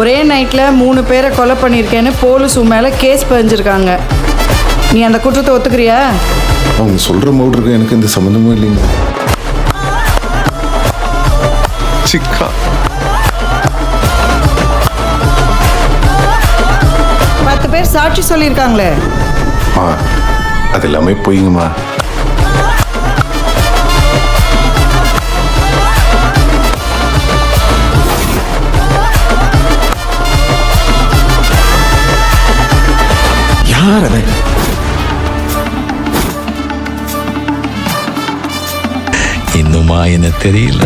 ஒரே நைட்டில் 3 பேரை கொலை பண்ணியிருக்கேன்னு போலீஸ் உன் மேலே கேஸ் பதிஞ்சிருக்காங்க. நீ அந்த குற்றத்தை ஒத்துக்கிறியா? அவங்க சொல்கிற மவுட்ருக்கு எனக்கு எந்த சம்மந்தமும் இல்லைங்க. சிக்கா 10 பேர் சாட்சி சொல்லியிருக்காங்களே. அது எல்லாமே போயிங்கம்மா. யார் அது? இன்னுமா என்ன தெரியல.